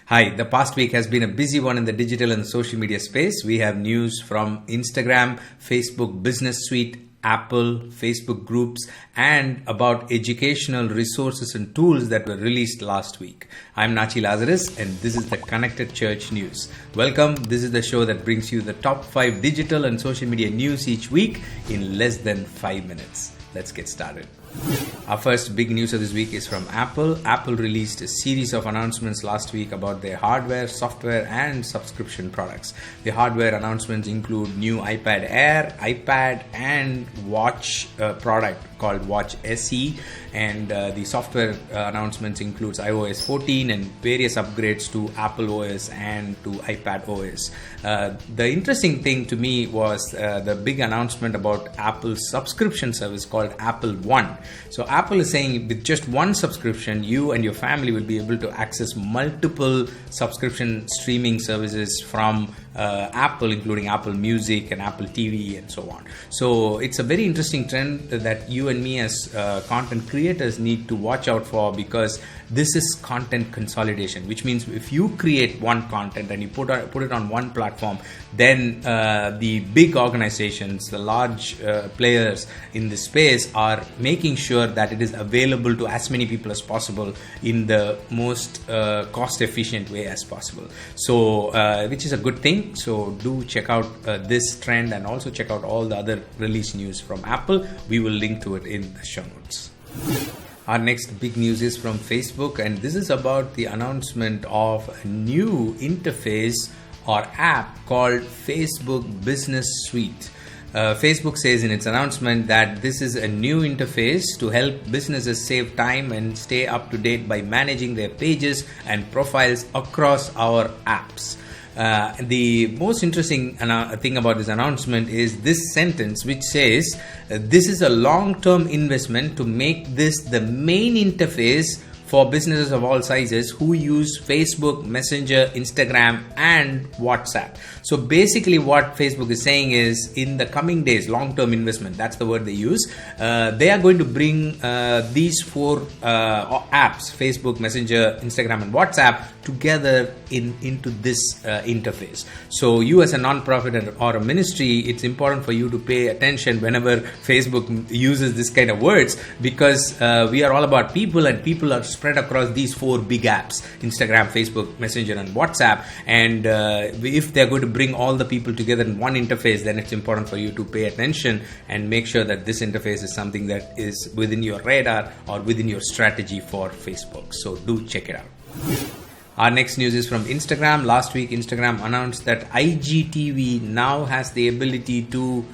Hi, the past week has been a busy one in the digital and social media space. We have news from Instagram, Facebook Business Suite, Apple, Facebook groups, and about educational resources and tools that were released last week. I'm Natchi Lazarus, and this is the Connected Church News. Welcome. This is the show that brings you the top 5 digital and social media news each week in less than 5 minutes. Let's get started. Our first big news of this week is from Apple. Apple released a series of announcements last week about their hardware, software, and subscription products. The hardware announcements include new iPad Air, iPad, and Watch product called Watch SE. And the software announcements includes iOS 14 and various upgrades to Apple OS and to iPad OS. The interesting thing to me was the big announcement about Apple's subscription service called Apple One. So Apple is saying with just one subscription, you and your family will be able to access multiple subscription streaming services from Apple, including Apple Music and Apple TV and so on. So it's a very interesting trend that you and me as content creators need to watch out for, because this is content consolidation, which means if you create one content and you put it on one platform, then the big organizations, the large players in this space are making sure that it is available to as many people as possible in the most cost efficient way as possible. So which is a good thing. So do check out this trend and also check out all the other release news from Apple. We will link to it in the show notes. Our next big news is from Facebook, and this is about the announcement of a new interface or app called Facebook Business Suite. Facebook says in its announcement that this is a new interface to help businesses save time and stay up to date by managing their pages and profiles across our apps. The most interesting thing about this announcement is this sentence, which says this is a long-term investment to make this the main interface for businesses of all sizes who use Facebook, Messenger, Instagram, and WhatsApp. So basically what Facebook is saying is, in the coming days, long-term investment, that's the word they use, they are going to bring these 4 apps, Facebook, Messenger, Instagram, and WhatsApp, together into this interface. So you as a non-profit or a ministry, it's important for you to pay attention whenever Facebook uses this kind of words, because we are all about people, and people are spread across these 4 big apps: Instagram, Facebook, Messenger, and WhatsApp. And if they're going to bring all the people together in one interface, then it's important for you to pay attention and make sure that this interface is something that is within your radar or within your strategy for Facebook. So do check it out. Our next news is from Instagram. Last week, Instagram announced that IGTV now has the ability to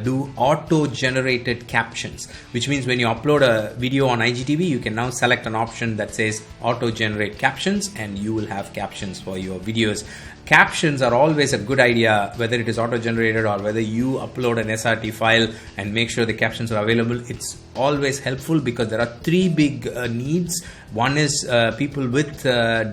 do auto-generated captions, which means when you upload a video on IGTV, you can now select an option that says auto-generate captions, and you will have captions for your videos. Captions are always a good idea, whether it is auto-generated or whether you upload an SRT file and make sure the captions are available. It's always helpful because there are 3 big needs. One is people with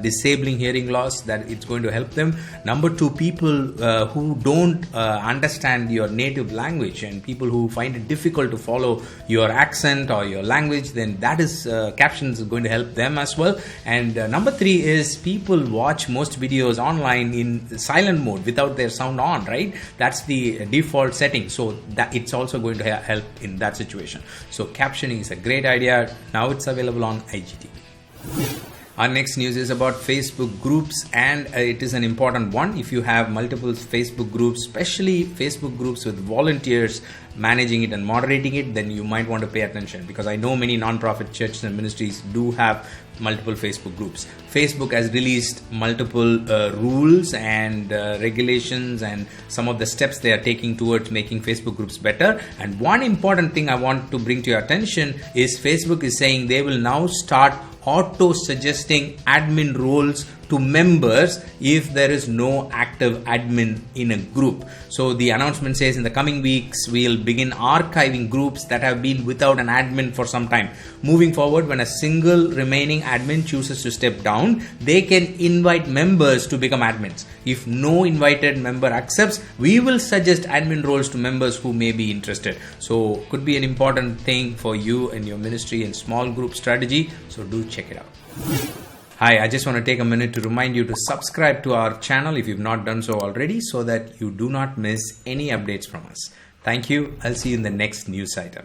disabling hearing loss, that it's going to help them. Number 2, people who don't understand your native language, and people who find it difficult to follow your accent or your language, then that is captions is going to help them as well. And number 3 is people watch most videos online in silent mode without their sound on, right? That's the default setting. So that it's also going to help in that situation. So captioning is a great idea. Now it's available on IGTV. Our next news is about Facebook groups, and it is an important one. If you have multiple Facebook groups, especially Facebook groups with volunteers managing it and moderating it, then you might want to pay attention, because I know many non-profit churches and ministries do have multiple Facebook groups. Facebook has released multiple rules and regulations and some of the steps they are taking towards making Facebook groups better. And one important thing I want to bring to your attention is Facebook is saying they will now start auto-suggesting admin roles to members if there is no active admin in a group. So the announcement says in the coming weeks, we'll begin archiving groups that have been without an admin for some time. Moving forward, when a single remaining admin chooses to step down, they can invite members to become admins. If no invited member accepts, we will suggest admin roles to members who may be interested. So could be an important thing for you and your ministry and small group strategy. So do check it out. Hi, I just want to take a minute to remind you to subscribe to our channel if you've not done so already, so that you do not miss any updates from us. Thank you. I'll see you in the next news item.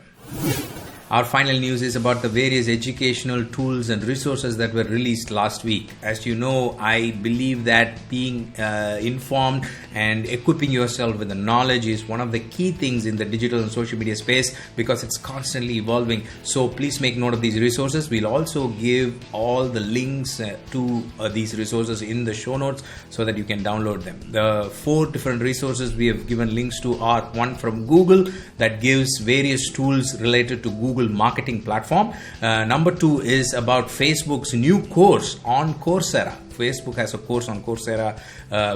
Our final news is about the various educational tools and resources that were released last week. As you know, I believe that being informed and equipping yourself with the knowledge is one of the key things in the digital and social media space, because it's constantly evolving. So please make note of these resources. We'll also give all the links to these resources in the show notes so that you can download them. The 4 different resources we have given links to are: one from Google, that gives various tools related to Google marketing platform. Number 2 is about Facebook's new course on Coursera. Facebook has a course on Coursera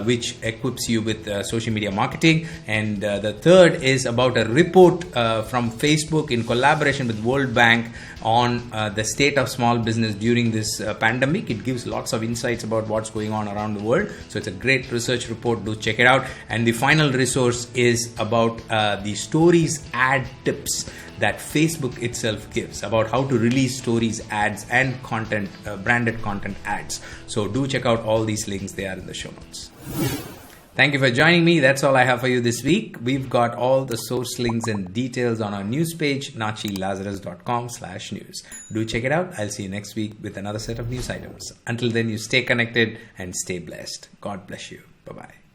which equips you with social media marketing. And the third is about a report from Facebook in collaboration with World Bank on the state of small business during this pandemic. It gives lots of insights about what's going on around the world. So it's a great research report. Do check it out. And the final resource is about the stories ad tips that Facebook itself gives about how to release stories ads and content, branded content ads. So do check out all these links. They are in the show notes. Thank you for joining me. That's all I have for you this week. We've got all the source links and details on our news page, natchilazarus.com/news. Do check it out. I'll see you next week with another set of news items. Until then, you stay connected and stay blessed. God bless you. Bye-bye.